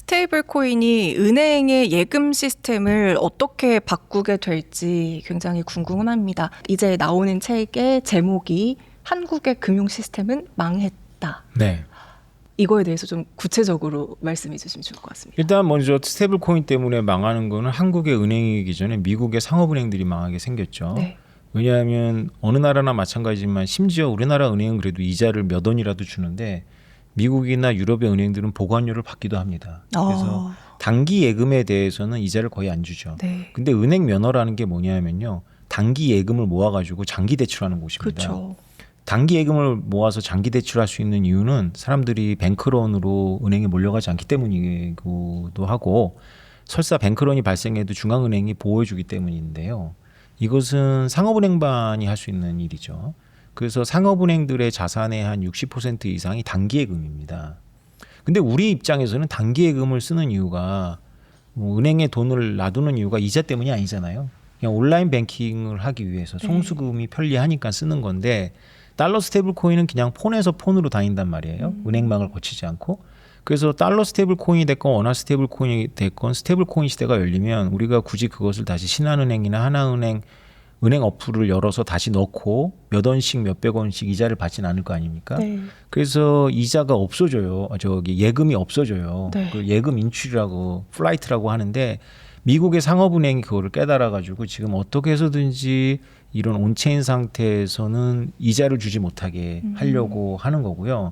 스테이블 코인이 은행의 예금 시스템을 어떻게 바꾸게 될지 굉장히 궁금합니다. 이제 나오는 책의 제목이 한국의 금융 시스템은 망했다. 네. 이거에 대해서 좀 구체적으로 말씀해 주시면 좋을 것 같습니다. 일단 먼저 스테이블 코인 때문에 망하는 거는 한국의 은행이기 전에 미국의 상업은행들이 망하게 생겼죠. 네. 왜냐하면 어느 나라나 마찬가지지만 심지어 우리나라 은행은 그래도 이자를 몇 원이라도 주는데 미국이나 유럽의 은행들은 보관료를 받기도 합니다. 그래서 단기 예금에 대해서는 이자를 거의 안 주죠. 네. 근데 은행 면허라는 게 뭐냐면요. 단기 예금을 모아가지고 장기 대출하는 곳입니다. 그렇죠. 단기 예금을 모아서 장기 대출할 수 있는 이유는 사람들이 뱅크런으로 은행에 몰려가지 않기 때문이기도 하고 설사 뱅크런이 발생해도 중앙은행이 보호해주기 때문인데요. 이것은 상업은행만이 할 수 있는 일이죠. 그래서 상업은행들의 자산의 한 60% 이상이 단기 예금입니다. 근데 우리 입장에서는 단기 예금을 쓰는 이유가 뭐 은행에 돈을 놔두는 이유가 이자 때문이 아니잖아요. 그냥 온라인 뱅킹을 하기 위해서 송수금이 편리하니까 쓰는 건데 달러 스테이블 코인은 그냥 폰에서 폰으로 다닌단 말이에요. 은행망을 거치지 않고. 그래서 달러 스테이블 코인이 됐건 원화 스테이블 코인이 됐건 스테이블 코인 시대가 열리면 우리가 굳이 그것을 다시 신한은행이나 하나은행 은행 어플을 열어서 다시 넣고 몇 원씩 몇백 원씩 이자를 받지는 않을 거 아닙니까? 네. 그래서 이자가 없어져요. 예금이 없어져요. 네. 그 예금 인출이라고 플라이트라고 하는데 미국의 상업은행이 그거를 깨달아가지고 지금 어떻게 해서든지 이런 온체인 상태에서는 이자를 주지 못하게 하려고 하는 거고요.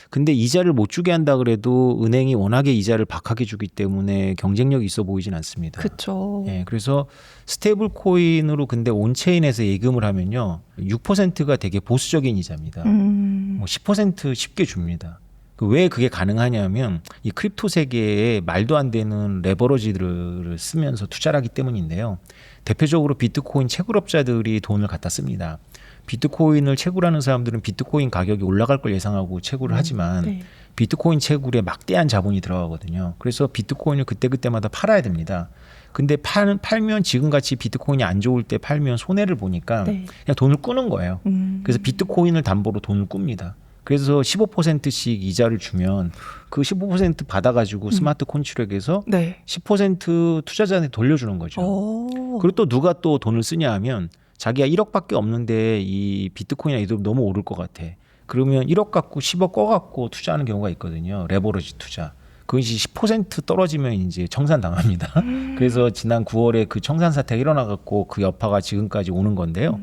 근데 이자를 못 주게 한다 그래도 은행이 워낙에 이자를 박하게 주기 때문에 경쟁력이 있어 보이진 않습니다. 그렇죠. 예, 그래서 스테이블 코인으로 근데 온체인에서 예금을 하면요. 6%가 되게 보수적인 이자입니다. 뭐 10% 쉽게 줍니다. 왜 그게 가능하냐면 이 크립토 세계에 말도 안 되는 레버러지들을 쓰면서 투자를 하기 때문인데요. 대표적으로 비트코인 채굴업자들이 돈을 갖다 씁니다. 비트코인을 채굴하는 사람들은 비트코인 가격이 올라갈 걸 예상하고 채굴을 하지만 네. 비트코인 채굴에 막대한 자본이 들어가거든요. 그래서 비트코인을 그때그때마다 팔아야 됩니다. 근데 팔면 지금같이 비트코인이 안 좋을 때 팔면 손해를 보니까 네. 그냥 돈을 끄는 거예요. 그래서 비트코인을 담보로 돈을 꿉니다. 그래서 15%씩 이자를 주면 그 15% 받아가지고 스마트 콘트랙에서 네. 10% 투자자한테 돌려주는 거죠. 그리고 또 누가 또 돈을 쓰냐 하면 자기가 1억밖에 없는데 이 비트코인이나 이들 너무 오를 것 같아. 그러면 1억 갖고 10억 꺼갖고 투자하는 경우가 있거든요. 레버리지 투자. 그것이 10% 떨어지면 이제 청산당합니다. 그래서 지난 9월에 그 청산 사태가 일어나갖고 그 여파가 지금까지 오는 건데요.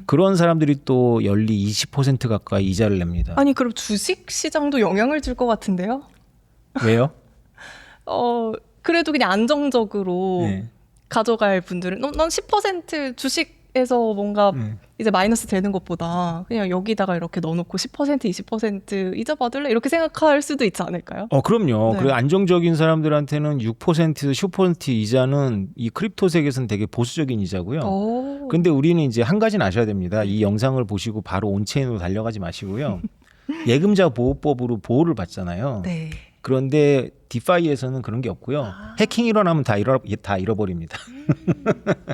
그런 사람들이 또 연리 20% 가까이 이자를 냅니다. 아니 그럼 주식 시장도 영향을 줄 것 같은데요? 왜요? 그래도 그냥 안정적으로 네. 가져갈 분들은 넌 10% 주식에서 뭔가 이제 마이너스 되는 것보다 그냥 여기다가 이렇게 넣어놓고 10% 20% 이자 받을래? 이렇게 생각할 수도 있지 않을까요? 그럼요. 네. 그리고 안정적인 사람들한테는 6%에서 10% 이자는 이 크립토 세계에서는 되게 보수적인 이자고요. 근데 우리는 이제 한 가지는 아셔야 됩니다. 이 영상을 보시고 바로 온체인으로 달려가지 마시고요. 예금자 보호법으로 보호를 받잖아요. 네. 그런데 디파이에서는 그런 게 없고요. 해킹 일어나면 다 잃어버립니다.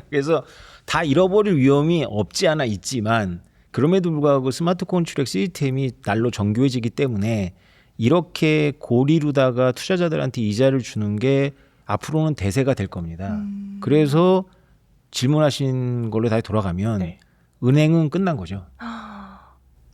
그래서 다 잃어버릴 위험이 없지 않아 있지만 그럼에도 불구하고 스마트 콘트랙 시스템이 날로 정교해지기 때문에 이렇게 고리로다가 투자자들한테 이자를 주는 게 앞으로는 대세가 될 겁니다. 그래서 질문하신 걸로 다시 돌아가면 네. 은행은 끝난 거죠.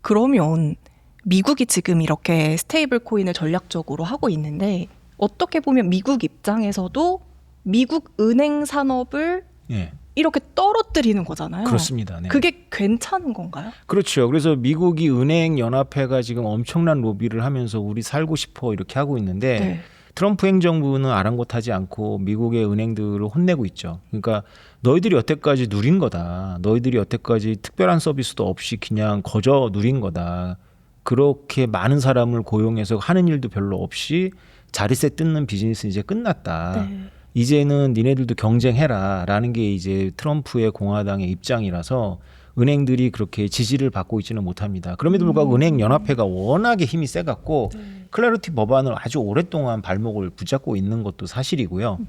그러면 미국이 지금 이렇게 스테이블 코인을 전략적으로 하고 있는데 어떻게 보면 미국 입장에서도 미국 은행 산업을 예, 이렇게 떨어뜨리는 거잖아요. 그렇습니다. 네. 그게 괜찮은 건가요? 그렇죠. 그래서 미국이 은행 연합회가 지금 엄청난 로비를 하면서 우리 살고 싶어 이렇게 하고 있는데 네. 트럼프 행정부는 아랑곳하지 않고 미국의 은행들을 혼내고 있죠. 그러니까 너희들이 여태까지 누린 거다. 너희들이 여태까지 특별한 서비스도 없이 그냥 거저 누린 거다. 그렇게 많은 사람을 고용해서 하는 일도 별로 없이 자릿세 뜯는 비즈니스 이제 끝났다. 네. 이제는 니네들도 경쟁해라 라는 게 이제 트럼프의 공화당의 입장이라서 은행들이 그렇게 지지를 받고 있지는 못합니다. 그럼에도 불구하고 은행연합회가 워낙에 힘이 세갖고 클래리티 법안을 아주 오랫동안 발목을 붙잡고 있는 것도 사실이고요.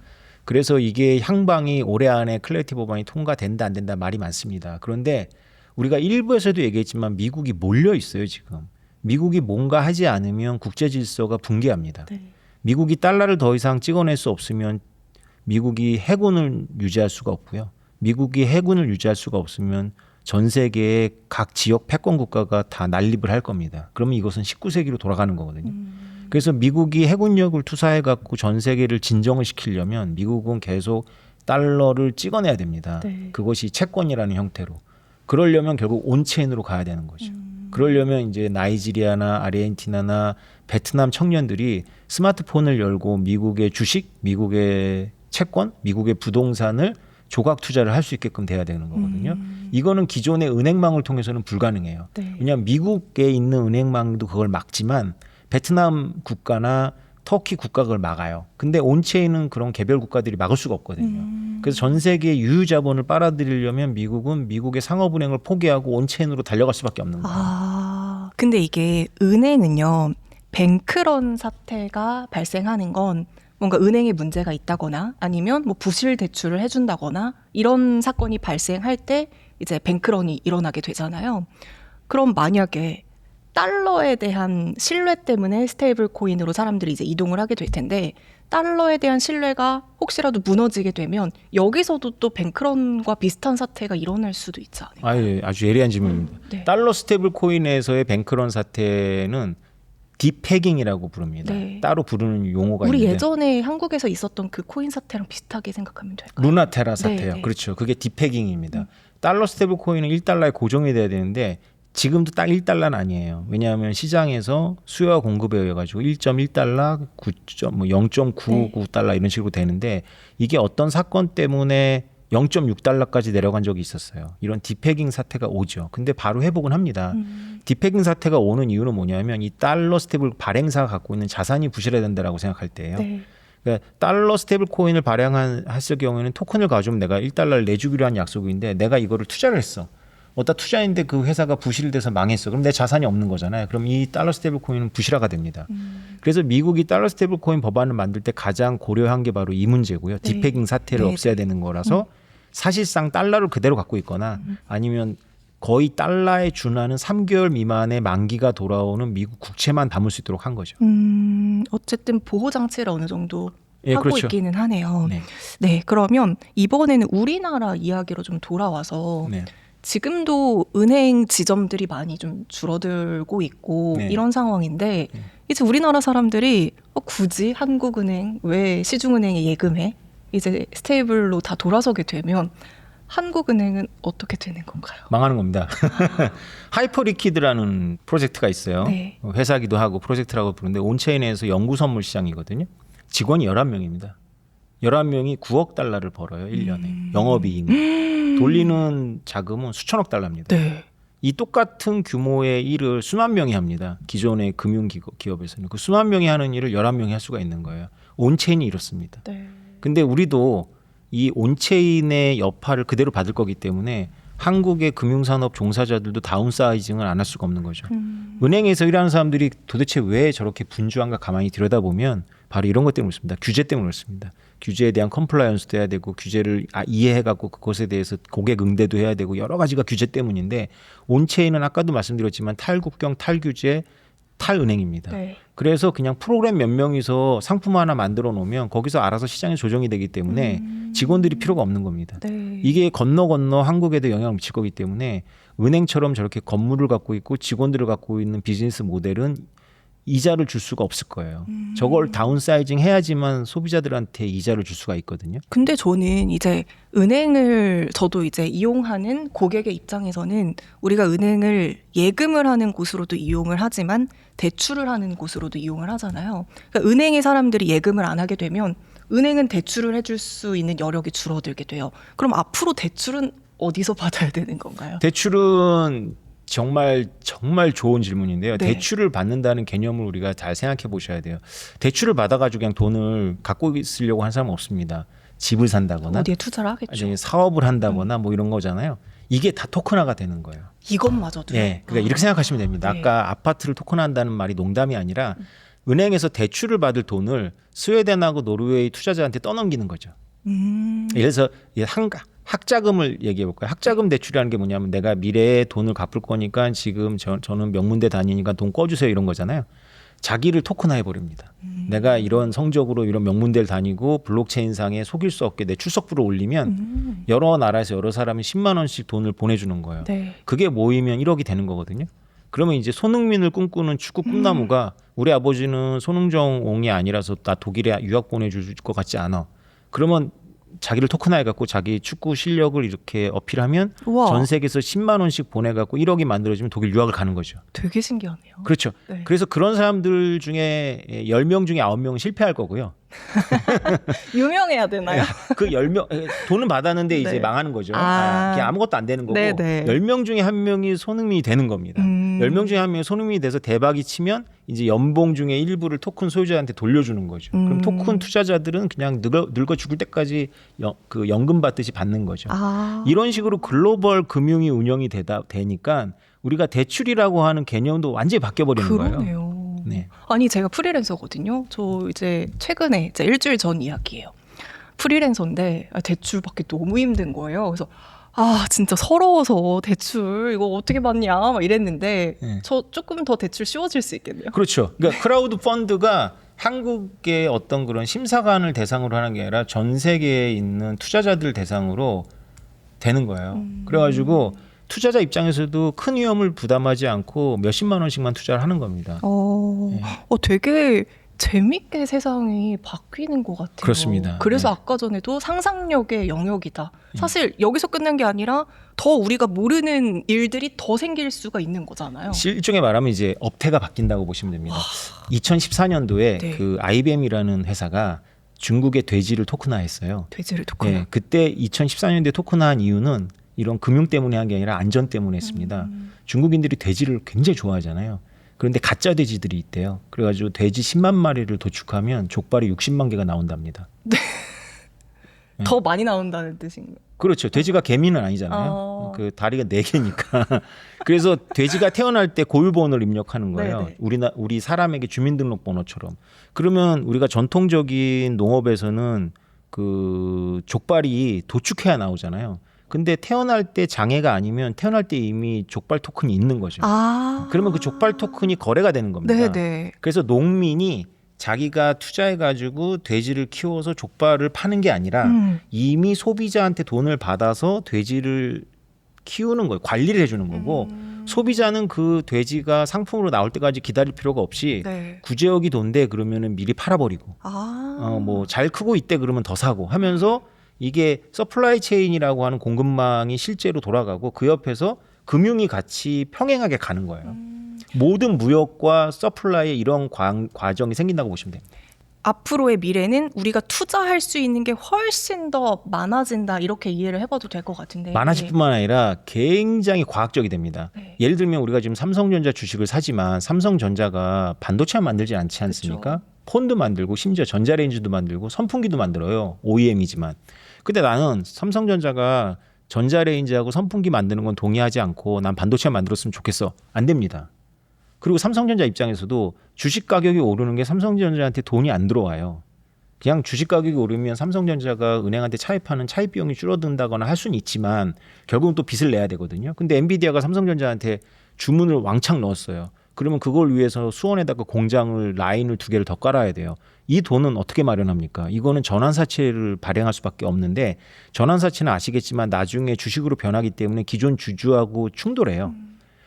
그래서 이게 향방이 올해 안에 클래리티 법안이 통과된다 안 된다 말이 많습니다. 그런데 우리가 일부에서도 얘기했지만 미국이 몰려 있어요 지금. 미국이 뭔가 하지 않으면 국제 질서가 붕괴합니다. 네. 미국이 달러를 더 이상 찍어낼 수 없으면 미국이 해군을 유지할 수가 없고요. 미국이 해군을 유지할 수가 없으면 전 세계의 각 지역 패권 국가가 다 난립을 할 겁니다. 그러면 이것은 19세기로 돌아가는 거거든요. 그래서 미국이 해군력을 투사해 갖고 전 세계를 진정을 시키려면 미국은 계속 달러를 찍어내야 됩니다. 네. 그것이 채권이라는 형태로. 그러려면 결국 온체인으로 가야 되는 거죠. 그러려면 이제 나이지리아나 아르헨티나나 베트남 청년들이 스마트폰을 열고 미국의 주식, 미국의 채권, 미국의 부동산을 조각 투자를 할 수 있게끔 돼야 되는 거거든요. 이거는 기존의 은행망을 통해서는 불가능해요. 네. 왜냐하면 미국에 있는 은행망도 그걸 막지만 베트남 국가나 터키 국가가 그걸 막아요. 근데 온체인은 그런 개별 국가들이 막을 수가 없거든요. 그래서 전 세계의 유유자본을 빨아들이려면 미국은 미국의 상업은행을 포기하고 온체인으로 달려갈 수밖에 없는 거예요. 아, 근데 이게 은행은요, 뱅크런 사태가 발생하는 건 뭔가 은행에 문제가 있다거나 아니면 뭐 부실 대출을 해준다거나 이런 사건이 발생할 때 이제 뱅크런이 일어나게 되잖아요. 그럼 만약에 달러에 대한 신뢰 때문에 스테이블 코인으로 사람들이 이제 이동을 하게 될 텐데 달러에 대한 신뢰가 혹시라도 무너지게 되면 여기서도 또 뱅크런과 비슷한 사태가 일어날 수도 있지 않을까요? 아주 예리한 질문입니다. 네. 달러 스테이블 코인에서의 뱅크런 사태는 딥패깅이라고 부릅니다. 네. 따로 부르는 용어가 우리 있는데 예전에 한국에서 있었던 그 코인 사태랑 비슷하게 생각하면 될까요? 루나테라 사태요. 네. 그렇죠. 그게 딥패깅입니다. 달러 스테이블 코인은 1달러에 고정이 돼야 되는데 지금도 딱 1달러는 아니에요. 왜냐하면 시장에서 수요와 공급에 의해 가지고 1.1달러, 0.99달러 이런 식으로 되는데 이게 어떤 사건 때문에 0.6달러까지 내려간 적이 있었어요. 이런 딥패깅 사태가 오죠. 근데 바로 회복은 합니다. 딥패깅 사태가 오는 이유는 뭐냐면 이 달러 스테이블 발행사가 갖고 있는 자산이 부실해야 된다라고 생각할 때예요. 네. 그러니까 달러 스테이블 코인을 발행했을 경우에는 토큰을 가져오면 내가 1달러를 내주기로 한 약속인데 내가 이거를 투자를 했어. 어디다 투자했는데 그 회사가 부실돼서 망했어. 그럼 내 자산이 없는 거잖아요. 그럼 이 달러 스테이블 코인은 부실화가 됩니다. 그래서 미국이 달러 스테이블 코인 법안을 만들 때 가장 고려한 게 바로 이 문제고요. 네. 딥패깅 사태를 네, 없애야 되는 거라서 사실상 달러를 그대로 갖고 있거나 아니면 거의 달러에 준하는 3개월 미만의 만기가 돌아오는 미국 국채만 담을 수 있도록 한 거죠. 어쨌든 보호 장치를 어느 정도 예, 하고 그렇죠. 있기는 하네요. 네. 네, 그러면 이번에는 우리나라 이야기로 좀 돌아와서 네. 지금도 은행 지점들이 많이 좀 줄어들고 있고 네. 이런 상황인데 이제 우리나라 사람들이 굳이 한국은행 왜 시중은행에 예금해? 이제 스테이블로 다 돌아서게 되면 한국은행은 어떻게 되는 건가요? 망하는 겁니다. 하이퍼리퀴드라는 프로젝트가 있어요. 네. 회사기도 하고 프로젝트라고 부르는데 온체인에서 연구 선물 시장이거든요. 직원이 11명입니다. 11명이 9억 달러를 벌어요. 1년에. 영업이익. 돌리는 자금은 수천억 달러입니다. 네. 이 똑같은 규모의 일을 수만 명이 합니다. 기존의 금융기업에서는. 그 수만 명이 하는 일을 11명이 할 수가 있는 거예요. 온체인이 이렇습니다. 네. 근데 우리도 이 온체인의 여파를 그대로 받을 거기 때문에 한국의 금융산업 종사자들도 다운사이징을 안 할 수가 없는 거죠. 은행에서 일하는 사람들이 도대체 왜 저렇게 분주한가 가만히 들여다보면 바로 이런 것 때문에 그렇습니다. 규제 때문에 그렇습니다. 규제에 대한 컴플라이언스도 해야 되고 규제를 이해해갖고 그것에 대해서 고객 응대도 해야 되고 여러 가지가 규제 때문인데 온체인은 아까도 말씀드렸지만 탈국경, 탈규제, 탈은행입니다. 네. 그래서 그냥 프로그램 몇 명이서 상품 하나 만들어 놓으면 거기서 알아서 시장이 조정이 되기 때문에 직원들이 필요가 없는 겁니다. 네. 이게 건너 한국에도 영향을 미칠 거기 때문에 은행처럼 저렇게 건물을 갖고 있고 직원들을 갖고 있는 비즈니스 모델은 이자를 줄 수가 없을 거예요. 저걸 다운사이징 해야지만 소비자들한테 이자를 줄 수가 있거든요. 근데 저는 이제 은행을 저도 이제 이용하는 고객의 입장에서는 우리가 은행을 예금을 하는 곳으로도 이용을 하지만 대출을 하는 곳으로도 이용을 하잖아요. 그러니까 은행의 사람들이 예금을 안 하게 되면 은행은 대출을 해줄 수 있는 여력이 줄어들게 돼요. 그럼 앞으로 대출은 어디서 받아야 되는 건가요? 대출은 정말 좋은 질문인데요. 네. 대출을 받는다는 개념을 우리가 잘 생각해 보셔야 돼요. 대출을 받아가지고 그냥 돈을 갖고 있으려고 하는 사람은 없습니다. 집을 산다거나 어디에 투자를 하겠죠. 아니면 사업을 한다거나 뭐 이런 거잖아요. 이게 다 토큰화가 되는 거예요. 이것마저도요. 예, 그러니까 이렇게 생각하시면 됩니다. 네. 아까 아파트를 토큰화한다는 말이 농담이 아니라 은행에서 대출을 받을 돈을 스웨덴하고 노르웨이 투자자한테 떠넘기는 거죠. 예를 들어서 학자금을 얘기해 볼까요? 학자금 대출이라는 게 뭐냐면 내가 미래에 돈을 갚을 거니까 지금 저는 명문대 다니니까 돈 꿔주세요 이런 거잖아요. 자기를 토큰화해 버립니다. 내가 이런 성적으로 이런 명문대를 다니고 블록체인상에 속일 수 없게 내 출석부를 올리면 여러 나라에서 여러 사람이 10만 원씩 돈을 보내주는 거예요. 네. 그게 모이면 1억이 되는 거거든요. 그러면 이제 손흥민을 꿈꾸는 축구 꿈나무가 우리 아버지는 손흥정옹이 아니라서 나 독일에 유학 보내줄 것 같지 않아. 그러면 자기를 토큰화해 갖고 자기 축구 실력을 이렇게 어필하면 우와. 전 세계에서 10만 원씩 보내 갖고 1억이 만들어지면 독일 유학을 가는 거죠. 되게 신기하네요. 그렇죠. 네. 그래서 그런 사람들 중에 10명 중에 9명은 실패할 거고요. 유명해야 되나요? 그 10명 돈은 받았는데 이제 네. 망하는 거죠. 아. 그냥 아무것도 안 되는 거고 네네. 10명 중에 1명이 손흥민이 되는 겁니다. 10명 중에 1명이 손흥민이 돼서 대박이 치면 이제 연봉 중에 일부를 토큰 소유자한테 돌려주는 거죠. 그럼 토큰 투자자들은 그냥 늙어 죽을 때까지 그 연금 받듯이 받는 거죠. 아. 이런 식으로 글로벌 금융이 운영이 되니까 우리가 대출이라도 하는 개념도 완전히 바뀌어버리는 거예요. 그러네요. 네. 아니 제가 프리랜서거든요. 저 이제 최근에 이제 일주일 전 이야기예요. 프리랜서인데 대출 받기 너무 힘든 거예요. 그래서 아 진짜 서러워서 대출 이거 어떻게 받냐 막 이랬는데 네. 저 조금 더 대출 쉬워질 수 있겠네요. 그렇죠. 그러니까 크라우드 펀드가 한국의 어떤 그런 심사관을 대상으로 하는 게 아니라 전 세계에 있는 투자자들 대상으로 되는 거예요. 그래가지고 투자자 입장에서도 큰 위험을 부담하지 않고 몇십만 원씩만 투자를 하는 겁니다. 네. 되게 재밌게 세상이 바뀌는 것 같아요. 그렇습니다. 그래서 네. 아까 전에도 상상력의 영역이다. 사실 여기서 끝난 게 아니라 더 우리가 모르는 일들이 더 생길 수가 있는 거잖아요. 일종의 말하면 이제 업태가 바뀐다고 보시면 됩니다. 2014년도에 네. 그 IBM이라는 회사가 중국의 돼지를 토큰화했어요. 돼지를 토큰. 네, 그때 2014년도에 토큰화한 이유는 이런 금융 때문에 한 게 아니라 안전 때문에 했습니다. 중국인들이 돼지를 굉장히 좋아하잖아요. 그런데 가짜 돼지들이 있대요. 그래가지고 돼지 10만 마리를 도축하면 족발이 60만 개가 나온답니다. 더 많이 나온다는 뜻인가요? 그렇죠. 돼지가 개미는 아니잖아요. 그 다리가 4개니까. 그래서 돼지가 태어날 때 고유번호를 입력하는 거예요. 네네. 우리 사람에게 주민등록번호처럼. 그러면 우리가 전통적인 농업에서는 그 족발이 도축해야 나오잖아요. 근데 태어날 때 장애가 아니면 태어날 때 이미 족발 토큰이 있는 거죠. 그러면 그 족발 토큰이 거래가 되는 겁니다. 네네. 그래서 농민이 자기가 투자해가지고 돼지를 키워서 족발을 파는 게 아니라 이미 소비자한테 돈을 받아서 돼지를 키우는 거예요. 관리를 해주는 거고 소비자는 그 돼지가 상품으로 나올 때까지 기다릴 필요가 없이 네. 구제역이 돈대 그러면은 미리 팔아버리고 뭐 잘 크고 있대 그러면 더 사고 하면서 이게 서플라이 체인이라고 하는 공급망이 실제로 돌아가고 그 옆에서 금융이 같이 평행하게 가는 거예요. 모든 무역과 서플라이에 이런 과정이 생긴다고 보시면 됩니다. 앞으로의 미래는 우리가 투자할 수 있는 게 훨씬 더 많아진다 이렇게 이해를 해봐도 될 것 같은데. 많아질 뿐만 아니라 굉장히 과학적이 됩니다. 네. 예를 들면 우리가 지금 삼성전자 주식을 사지만 삼성전자가 반도체만 만들지 않지 않습니까? 그쵸. 폰도 만들고 심지어 전자레인지도 만들고 선풍기도 만들어요. OEM이지만. 근데 나는 삼성전자가 전자레인지하고 선풍기 만드는 건 동의하지 않고 난 반도체 만들었으면 좋겠어. 안 됩니다. 그리고 삼성전자 입장에서도 주식 가격이 오르는 게 삼성전자한테 돈이 안 들어와요. 그냥 주식 가격이 오르면 삼성전자가 은행한테 차입하는 차입 비용이 줄어든다거나 할 수는 있지만 결국은 또 빚을 내야 되거든요. 근데 엔비디아가 삼성전자한테 주문을 왕창 넣었어요. 그러면 그걸 위해서 수원에다가 공장을 라인을 2개를 더 깔아야 돼요. 이 돈은 어떻게 마련합니까? 이거는 전환사채를 발행할 수밖에 없는데 전환사채는 아시겠지만 나중에 주식으로 변하기 때문에 기존 주주하고 충돌해요.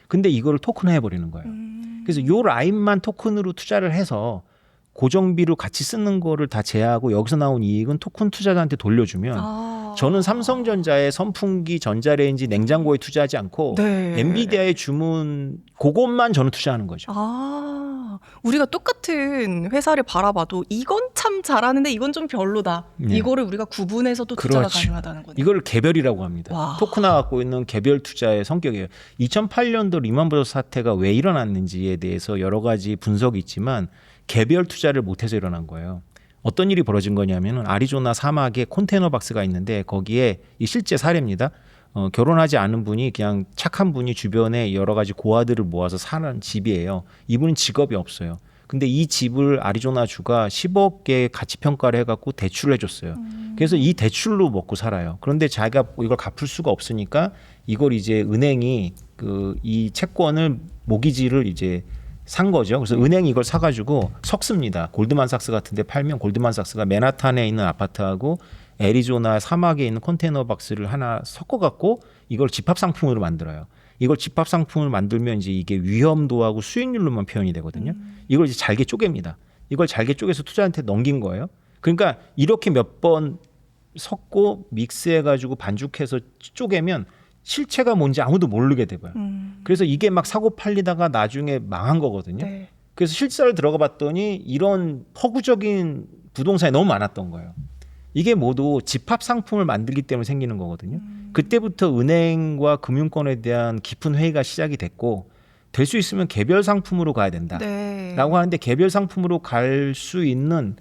근데 이거를 토큰화해 버리는 거예요. 그래서 요 라인만 토큰으로 투자를 해서 고정비로 같이 쓰는 거를 다 제하고 여기서 나온 이익은 토큰 투자자한테 돌려주면 저는 삼성전자의 선풍기, 전자레인지, 냉장고에 투자하지 않고 네. 엔비디아의 주문 그것만 저는 투자하는 거죠. 우리가 똑같은 회사를 바라봐도 이건 참 잘하는데 이건 좀 별로다. 네. 이거를 우리가 구분해서도 투자가 그렇죠. 가능하다는 거네요. 이걸 개별이라고 합니다. 와. 토큰화 갖고 있는 개별 투자의 성격이에요. 2008년도 리먼브러더스 사태가 왜 일어났는지에 대해서 여러 가지 분석이 있지만 개별 투자를 못해서 일어난 거예요. 어떤 일이 벌어진 거냐면은 아리조나 사막에 컨테이너 박스가 있는데 거기에 이 실제 사례입니다. 결혼하지 않은 분이 그냥 착한 분이 주변에 여러 가지 고아들을 모아서 사는 집이에요. 이분은 직업이 없어요. 근데 이 집을 아리조나 주가 10억 개 가치 평가를 해갖고 대출을 해줬어요. 그래서 이 대출로 먹고 살아요. 그런데 자기가 이걸 갚을 수가 없으니까 이걸 이제 은행이 이 채권을 모기지를 이제 산 거죠. 그래서 은행이 이걸 사가지고 섞습니다. 골드만삭스 같은데 팔면 골드만삭스가 맨하탄에 있는 아파트하고 애리조나 사막에 있는 컨테이너 박스를 하나 섞어갖고 이걸 집합 상품으로 만들어요. 이걸 집합 상품을 만들면 이제 이게 위험도하고 수익률로만 표현이 되거든요. 이걸 이제 잘게 쪼갭니다. 이걸 잘게 쪼개서 투자한테 넘긴 거예요. 그러니까 이렇게 몇 번 섞고 믹스해가지고 반죽해서 쪼개면 실체가 뭔지 아무도 모르게 돼봐요. 그래서 이게 막 사고 팔리다가 나중에 망한 거거든요. 네. 그래서 실사를 들어가 봤더니 이런 허구적인 부동산이 너무 많았던 거예요. 이게 모두 집합 상품을 만들기 때문에 생기는 거거든요. 그때부터 은행과 금융권에 대한 깊은 회의가 시작이 됐고 될 수 있으면 개별 상품으로 가야 된다. 네. 라고 하는데 개별 상품으로 갈 수 있는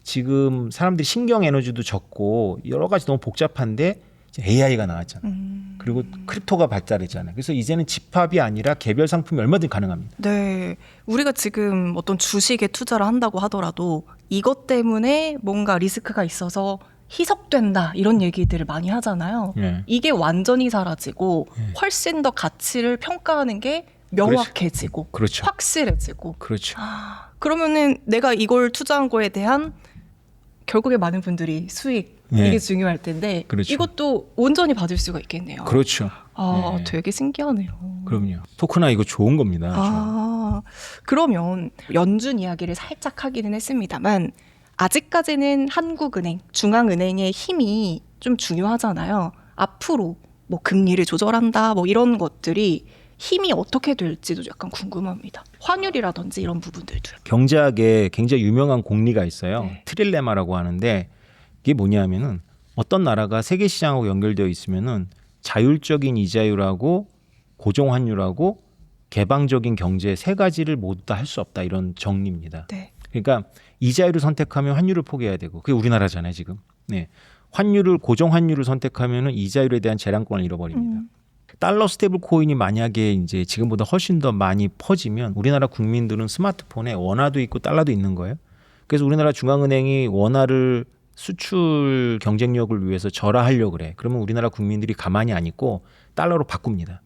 지금 사람들이 신경 에너지도 적고 여러 가지 너무 복잡한데 AI가 나왔잖아요. 그리고 크립토가 발달했잖아요. 그래서 이제는 집합이 아니라 개별 상품이 얼마든지 가능합니다. 네. 우리가 지금 어떤 주식에 투자를 한다고 하더라도 이것 때문에 뭔가 리스크가 있어서 희석된다 이런 얘기들을 많이 하잖아요. 네. 이게 완전히 사라지고 훨씬 더 가치를 평가하는 게 명확해지고 그렇죠. 확실해지고 그렇죠. 그러면은 내가 이걸 투자한 거에 대한 결국에 많은 분들이 수익 네. 이게 중요할 텐데 그렇죠. 이것도 온전히 받을 수가 있겠네요. 그렇죠. 아, 네. 되게 신기하네요. 그럼요. 토크나 이거 좋은 겁니다. 아, 그러면 연준 이야기를 살짝 하기는 했습니다만 아직까지는 한국은행, 중앙은행의 힘이 좀 중요하잖아요. 앞으로 뭐 금리를 조절한다 뭐 이런 것들이 힘이 어떻게 될지도 약간 궁금합니다. 환율이라든지 이런 부분들도요. 경제학에 굉장히 유명한 공리가 있어요. 네. 트릴레마라고 하는데 이게 뭐냐면은 어떤 나라가 세계 시장하고 연결되어 있으면은 자율적인 이자율하고 고정환율하고 개방적인 경제 세 가지를 모두 다 할 수 없다 이런 정리입니다. 네. 그러니까 이자율을 선택하면 환율을 포기해야 되고 그게 우리나라잖아요 지금. 네. 환율을 고정환율을 선택하면은 이자율에 대한 재량권을 잃어버립니다. 달러 스테이블 코인이 만약에 이제 지금보다 훨씬 더 많이 퍼지면 우리나라 국민들은 스마트폰에 원화도 있고 달러도 있는 거예요. 그래서 우리나라 중앙은행이 원화를 수출 경쟁력을 위해서 절하하려고 그래. 그러면 우리나라 국민들이 가만히 안 있고 달러로 바꿉니다.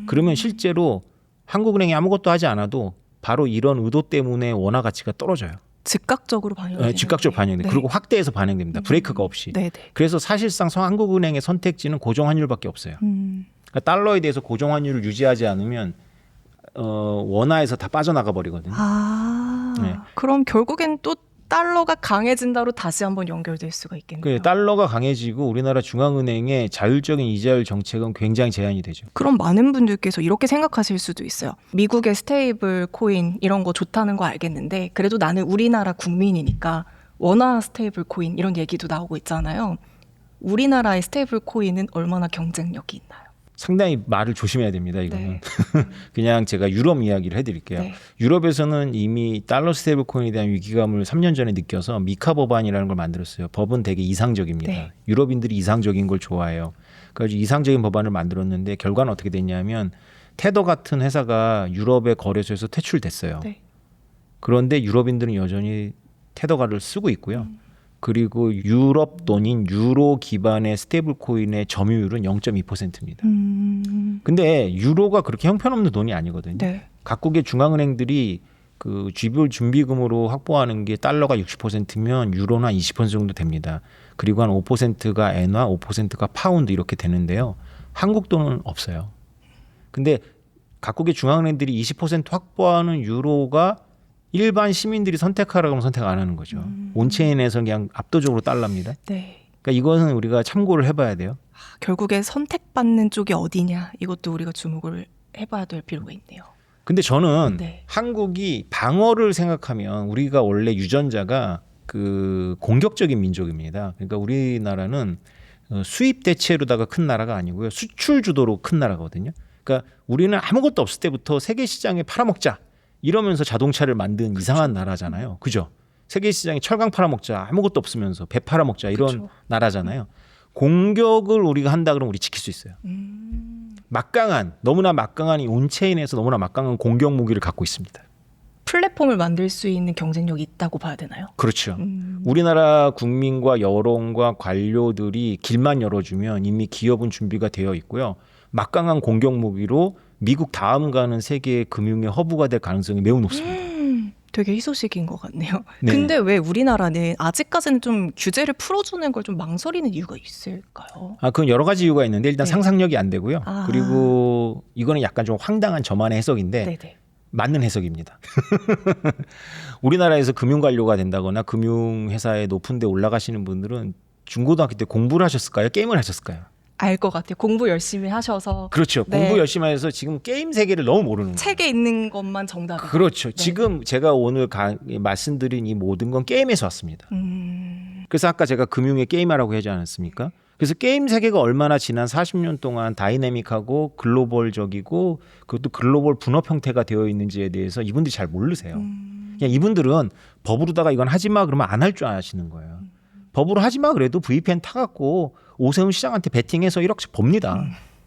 그러면 실제로 한국은행이 아무것도 하지 않아도 바로 이런 의도 때문에 원화 가치가 떨어져요. 즉각적으로 반영돼요. 즉각적으로 반영돼요. 네. 그리고 확대해서 반영됩니다. 브레이크가 없이. 네, 네. 그래서 사실상 한국은행의 선택지는 고정환율밖에 없어요. 그러니까 달러에 대해서 고정환율을 유지하지 않으면 원화에서 다 빠져나가 버리거든요. 아, 네. 그럼 결국엔 또 달러가 강해진다로 다시 한번 연결될 수가 있겠네요. 그 달러가 강해지고 우리나라 중앙은행의 자율적인 이자율 정책은 굉장히 제한이 되죠. 그럼 많은 분들께서 이렇게 생각하실 수도 있어요. 미국의 스테이블 코인 이런 거 좋다는 거 알겠는데 그래도 나는 우리나라 국민이니까 원화 스테이블 코인 이런 얘기도 나오고 있잖아요. 우리나라의 스테이블 코인은 얼마나 경쟁력이 있나요? 상당히 말을 조심해야 됩니다. 이거는. 네. 그냥 제가 유럽 이야기를 해드릴게요. 네. 유럽에서는 이미 달러 스테이블 코인에 대한 위기감을 3년 전에 느껴서 미카 법안이라는 걸 만들었어요. 법은 되게 이상적입니다. 네. 유럽인들이 이상적인 걸 좋아해요. 그래서 이상적인 법안을 만들었는데 결과는 어떻게 됐냐면 테더 같은 회사가 유럽의 거래소에서 퇴출됐어요. 네. 그런데 유럽인들은 여전히 테더가를 쓰고 있고요. 그리고 유럽 돈인 유로 기반의 스테이블 코인의 점유율은 0.2%입니다. 근데 유로가 그렇게 형편없는 돈이 아니거든요. 네. 각국의 중앙은행들이 그 G불 준비금으로 확보하는 게 달러가 60%면 유로는 한 20% 정도 됩니다. 그리고 한 5%가 엔화, 5%가 파운드 이렇게 되는데요. 한국 돈은 없어요. 근데 각국의 중앙은행들이 20% 확보하는 유로가 일반 시민들이 선택하라고 하면 선택 안 하는 거죠. 온체인에서 그냥 압도적으로 달러입니다. 네. 그러니까 이것은 우리가 참고를 해봐야 돼요. 결국에 선택받는 쪽이 어디냐 이것도 우리가 주목을 해봐야 될 필요가 있네요. 근데 저는 네. 한국이 방어를 생각하면 우리가 원래 유전자가 그 공격적인 민족입니다. 그러니까 우리나라는 수입 대체로다가 큰 나라가 아니고요. 수출 주도로 큰 나라거든요. 그러니까 우리는 아무것도 없을 때부터 세계 시장에 팔아먹자. 이러면서 자동차를 만든 이상한 나라잖아요. 그죠? 세계 시장에 철강 팔아먹자. 아무것도 없으면서 배 팔아먹자. 이런 그쵸. 나라잖아요. 공격을 우리가 한다 그러면 우리 지킬 수 있어요. 막강한, 너무나 막강한 이 온체인에서 너무나 막강한 공격 무기를 갖고 있습니다. 플랫폼을 만들 수 있는 경쟁력이 있다고 봐야 되나요? 그렇죠. 우리나라 국민과 여론과 관료들이 길만 열어주면 이미 기업은 준비가 되어 있고요. 막강한 공격 무기로 미국 다음 가는 세계의 금융의 허브가 될 가능성이 매우 높습니다. 되게 희소식인 것 같네요. 네. 근데 왜 우리나라는 아직까지는 좀 규제를 풀어주는 걸 좀 망설이는 이유가 있을까요? 그건 여러 가지 이유가 있는데 일단 네. 상상력이 안 되고요. 아. 그리고 이거는 약간 좀 황당한 저만의 해석인데 네네. 맞는 해석입니다. 우리나라에서 금융관료가 된다거나 금융회사에 높은 데 올라가시는 분들은 중고등학교 때 공부를 하셨을까요? 게임을 하셨을까요? 알 것 같아요. 공부 열심히 하셔서 그렇죠. 네. 공부 열심히 해서 지금 게임 세계를 너무 모르는 거예요. 책에 있는 것만 정답이에요. 그렇죠. 네. 지금 제가 오늘 말씀드린 이 모든 건 게임에서 왔습니다. 그래서 아까 제가 금융에 게임하라고 하지 않았습니까? 그래서 게임 세계가 얼마나 지난 40년 동안 다이내믹하고 글로벌적이고 그것도 글로벌 분업 형태가 되어 있는지에 대해서 이분들이 잘 모르세요. 그냥 이분들은 법으로다가 이건 하지 마 그러면 안 할 줄 아시는 거예요. 법으로 하지 마 그래도 VPN 타갖고 오세훈 시장한테 베팅해서 1억씩 법니다.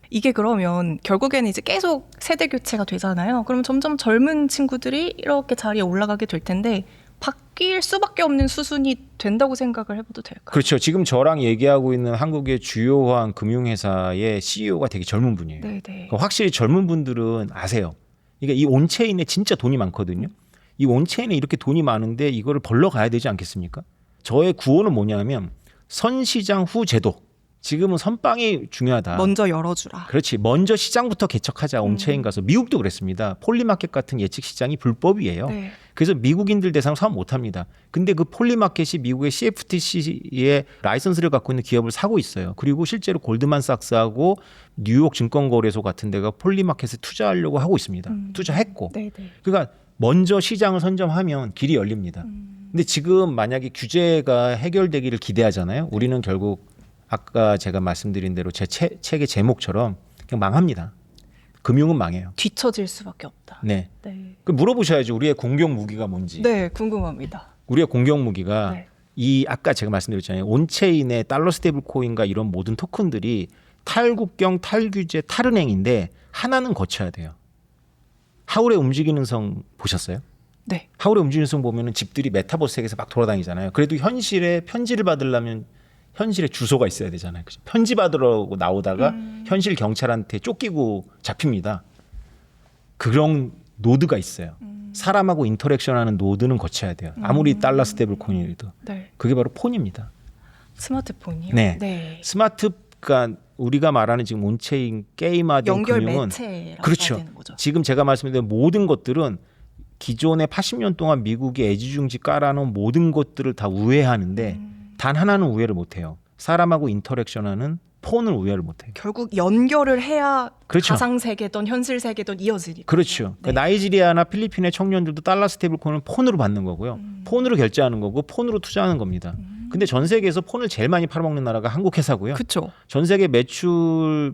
이게 그러면 결국에는 이제 계속 세대 교체가 되잖아요. 그럼 점점 젊은 친구들이 이렇게 자리에 올라가게 될 텐데 바뀔 수밖에 없는 수순이 된다고 생각을 해봐도 될까요? 그렇죠. 지금 저랑 얘기하고 있는 한국의 주요한 금융회사의 CEO가 되게 젊은 분이에요. 네네. 그러니까 확실히 젊은 분들은 아세요. 그러니까 이 온체인에 진짜 돈이 많거든요. 이 온체인에 이렇게 돈이 많은데 이거를 벌러 가야 되지 않겠습니까? 저의 구호는 뭐냐면 선시장 후 제도. 지금은 선빵이 중요하다. 먼저 열어주라. 그렇지. 먼저 시장부터 개척하자. 온체인 가서. 미국도 그랬습니다. 폴리마켓 같은 예측 시장이 불법이에요. 네. 그래서 미국인들 대상 사업 못합니다. 근데 그 폴리마켓이 미국의 CFTC의 라이선스를 갖고 있는 기업을 사고 있어요. 그리고 실제로 골드만삭스하고 뉴욕 증권거래소 같은 데가 폴리마켓에 투자하려고 하고 있습니다. 투자했고. 네네. 그러니까 먼저 시장을 선점하면 길이 열립니다. 근데 지금 만약에 규제가 해결되기를 기대하잖아요. 우리는 결국 아까 제가 말씀드린 대로 제 책의 제목처럼 그냥 망합니다. 금융은 망해요. 뒤처질 수밖에 없다. 네. 네. 그 물어보셔야죠. 우리의 공격 무기가 뭔지. 네, 궁금합니다. 우리의 공격 무기가 네. 이 아까 제가 말씀드렸잖아요. 온체인의 달러 스테이블 코인과 이런 모든 토큰들이 탈국경, 탈규제, 탈은행인데 하나는 거쳐야 돼요. 하울의 움직이는 성 보셨어요? 네. 하울의 움직이는 성 보면은 집들이 메타버스 세계에서 막 돌아다니잖아요. 그래도 현실에 편지를 받으려면 현실에 주소가 있어야 되잖아요. 그죠? 편지 받으러 나오다가 현실 경찰한테 쫓기고 잡힙니다. 그런 노드가 있어요. 사람하고 인터랙션하는 노드는 거쳐야 돼요. 아무리 달러 스테이블 코인이라도. 네. 그게 바로 폰입니다. 스마트폰이요? 네. 네. 스마트가 우리가 말하는 지금 온체인 게임화된 연결 금융은 매체라고 그렇죠. 해야 되는 거죠. 지금 제가 말씀드린 모든 것들은 기존의 80년 동안 미국이 애지중지 깔아놓은 모든 것들을 다 우회하는데 단 하나는 우회를 못해요. 사람하고 인터랙션하는 폰을 우회를 못해요. 결국 연결을 해야 그렇죠. 가상 세계든 현실 세계든 이어지니까. 그렇죠. 네. 나이지리아나 필리핀의 청년들도 달러 스테이블 코인을 폰으로 받는 거고요. 폰으로 결제하는 거고 폰으로 투자하는 겁니다. 근데 전 세계에서 폰을 제일 많이 팔아먹는 나라가 한국 회사고요. 그렇죠. 전 세계 매출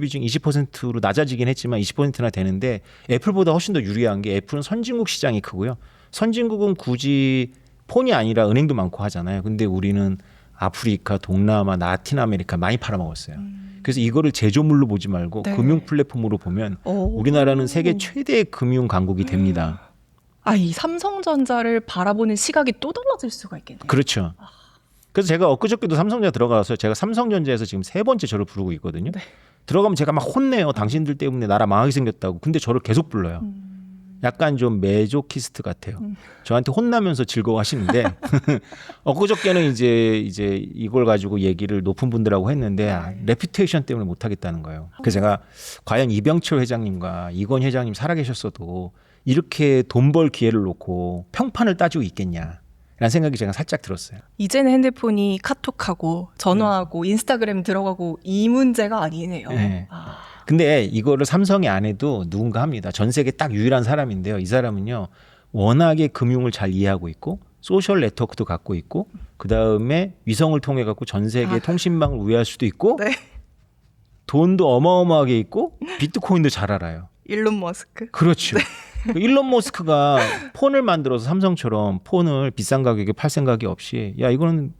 비중 20%로 낮아지긴 했지만 20%나 되는데 애플보다 훨씬 더 유리한 게 애플은 선진국 시장이 크고요. 선진국은 굳이 폰이 아니라 은행도 많고 하잖아요. 근데 우리는 아프리카, 동남아, 라틴 아메리카 많이 팔아먹었어요. 그래서 이거를 제조물로 보지 말고 네. 금융 플랫폼으로 보면 오. 우리나라는 세계 최대의 금융 강국이 됩니다. 이 삼성전자를 바라보는 시각이 또 달라질 수가 있겠네요. 그렇죠. 그래서 제가 엊그저께도 삼성전자 들어가서 제가 삼성전자에서 지금 3번째 저를 부르고 있거든요. 네. 들어가면 제가 막 혼내요. 당신들 때문에 나라 망하게 생겼다고. 근데 저를 계속 불러요. 약간 좀 메조키스트 같아요. 저한테 혼나면서 즐거워하시는데 엊그저께는 이제 이걸 가지고 얘기를 높은 분들하고 했는데 레퓨테이션 때문에 못하겠다는 거예요. 그래서 제가 과연 이병철 회장님과 이건 회장님 살아계셨어도 이렇게 돈 벌 기회를 놓고 평판을 따지고 있겠냐. 라는 생각이 제가 살짝 들었어요. 이제는 핸드폰이 카톡하고 전화하고 인스타그램 들어가고 이 문제가 아니네요. 네. 근데 이거를 삼성이 안 해도 누군가 합니다. 전 세계 딱 유일한 사람인데요. 이 사람은요. 워낙에 금융을 잘 이해하고 있고 소셜 네트워크도 갖고 있고 그다음에 위성을 통해 갖고 전 세계 통신망을 우회할 수도 있고 네. 돈도 어마어마하게 있고 비트코인도 잘 알아요. 일론 머스크. 그렇죠. 일론 머스크가 폰을 만들어서 삼성처럼 폰을 비싼 가격에 팔 생각이 없이 야 이거는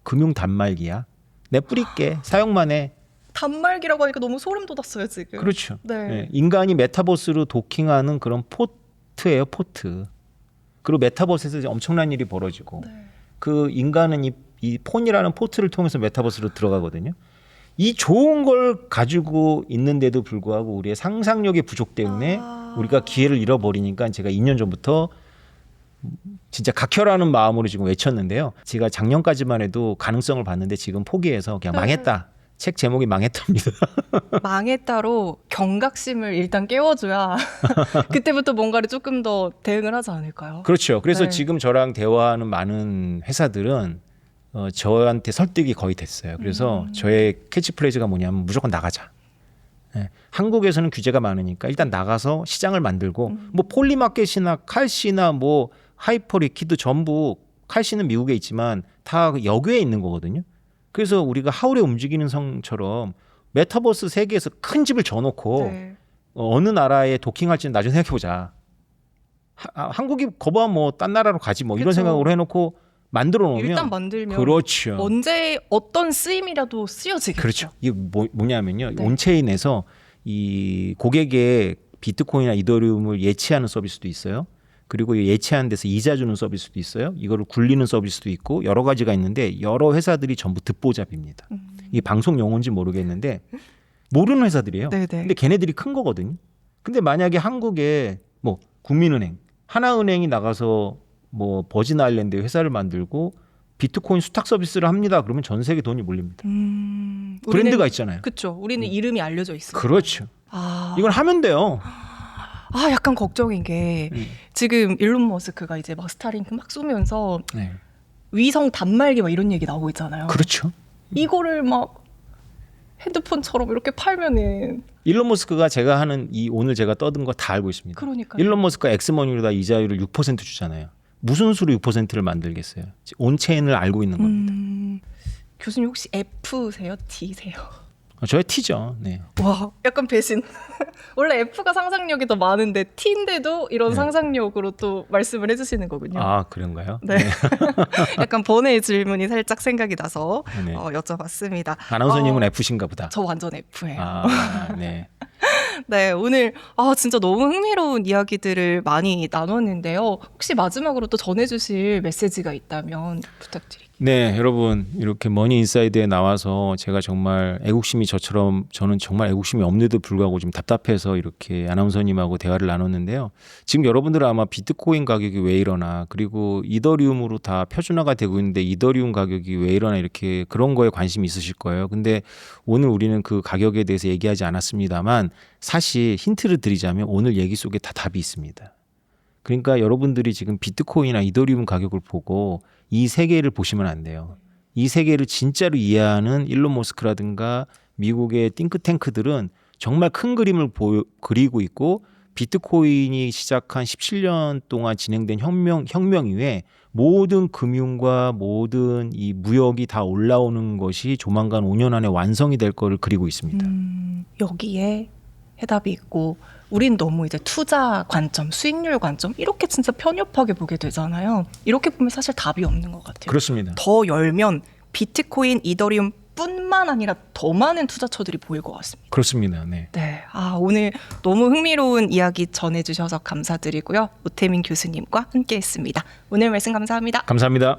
금융 단말기야. 내 뿌릴게. 사용만 해. 단말기라고 하니까 너무 소름 돋았어요 지금. 그렇죠. 네. 네, 인간이 메타버스로 도킹하는 그런 포트예요, 포트. 그리고 메타버스에서 이제 엄청난 일이 벌어지고 네. 그 인간은 이 폰이라는 포트를 통해서 메타버스로 들어가거든요. 이 좋은 걸 가지고 있는데도 불구하고 우리의 상상력의 부족 때문에 우리가 기회를 잃어버리니까 제가 2년 전부터 진짜 각혈하는 마음으로 지금 외쳤는데요. 제가 작년까지만 해도 가능성을 봤는데 지금 포기해서 그냥 망했다. 책 제목이 망했답니다. 망했다로 경각심을 일단 깨워줘야 그때부터 뭔가를 조금 더 대응을 하지 않을까요? 그렇죠. 그래서 네. 지금 저랑 대화하는 많은 회사들은 저한테 설득이 거의 됐어요. 그래서 저의 캐치프레이즈가 뭐냐면 무조건 나가자. 네. 한국에서는 규제가 많으니까 일단 나가서 시장을 만들고 뭐 폴리마켓이나 칼시나 뭐 하이퍼리퀴드 전부 칼시는 미국에 있지만 다 여교에 있는 거거든요. 그래서 우리가 하울의 움직이는 성처럼 메타버스 세계에서 큰 집을 져놓고 네. 어느 나라에 도킹할지는 나중에 생각해보자. 한국이 거봐 뭐 딴 나라로 가지 뭐 이런 그쵸. 생각으로 해놓고 만들어 놓으면 일단 만들면 그렇죠. 언제 어떤 쓰임이라도 쓰여지겠죠. 그렇죠. 이게 뭐냐면요. 네. 온체인에서 이 고객의 비트코인이나 이더리움을 예치하는 서비스도 있어요. 그리고 이 예치하는 데서 이자 주는 서비스도 있어요. 이거를 굴리는 서비스도 있고 여러 가지가 있는데 여러 회사들이 전부 듣보잡입니다. 이게 방송 용어인지 모르겠는데 모르는 회사들이에요. 네네. 근데 걔네들이 큰 거거든요. 근데 만약에 한국에 뭐 국민은행, 하나은행이 나가서 뭐 버진 아일랜드에 회사를 만들고 비트코인 수탁 서비스를 합니다. 그러면 전 세계 돈이 몰립니다. 브랜드가 있잖아요. 그렇죠. 우리는 이름이 알려져 있어요. 그렇죠. 아, 이건 하면 돼요. 약간 걱정인 게 지금 일론 머스크가 이제 막 스타링크 막 쏘면서 네. 위성 단말기 막 이런 얘기 나오고 있잖아요. 그렇죠. 이거를 막 핸드폰처럼 이렇게 팔면은 일론 머스크가 제가 하는 이 오늘 제가 떠든 거 다 알고 있습니다. 그러니까요. 일론 머스크가 엑스머니로다 이자율을 6% 주잖아요. 무슨 수로 6%를 만들겠어요? 온체인을 알고 있는 겁니다. 교수님 혹시 F세요? T세요? 저의 T죠. 네. 와, 약간 배신. 원래 F가 상상력이 더 많은데 T인데도 이런 네. 상상력으로 또 말씀을 해주시는 거군요. 아 그런가요? 네. 약간 번외의 질문이 살짝 생각이 나서 네. 여쭤봤습니다. 아나운서님은 F신가 보다. 저 완전 F예요. 네. 네, 오늘 진짜 너무 흥미로운 이야기들을 많이 나눴는데요. 혹시 마지막으로 또 전해주실 메시지가 있다면 부탁드릴게요. 네, 여러분 이렇게 머니 인사이드에 나와서 제가 정말 애국심이 저는 정말 애국심이 없는데도 불구하고 좀 답답해서 이렇게 아나운서님하고 대화를 나눴는데요. 지금 여러분들은 아마 비트코인 가격이 왜 이러나 그리고 이더리움으로 다 표준화가 되고 있는데 이더리움 가격이 왜 이러나 이렇게 그런 거에 관심이 있으실 거예요. 근데 오늘 우리는 그 가격에 대해서 얘기하지 않았습니다만 사실 힌트를 드리자면 오늘 얘기 속에 다 답이 있습니다. 그러니까 여러분들이 지금 비트코인이나 이더리움 가격을 보고 이 세계를 보시면 안 돼요. 이 세계를 진짜로 이해하는 일론 머스크라든가 미국의 띵크탱크들은 정말 큰 그림을 그리고 있고 비트코인이 시작한 17년 동안 진행된 혁명 이후에 모든 금융과 모든 이 무역이 다 올라오는 것이 조만간 5년 안에 완성이 될 거를 그리고 있습니다. 여기에 해답이 있고 우린 너무 이제 투자 관점, 수익률 관점 이렇게 진짜 편협하게 보게 되잖아요. 이렇게 보면 사실 답이 없는 것 같아요. 그렇습니다. 더 열면 비트코인, 이더리움 뿐만 아니라 더 많은 투자처들이 보일 것 같습니다. 그렇습니다. 네. 네, 오늘 너무 흥미로운 이야기 전해주셔서 감사드리고요. 오태민 교수님과 함께했습니다. 오늘 말씀 감사합니다. 감사합니다.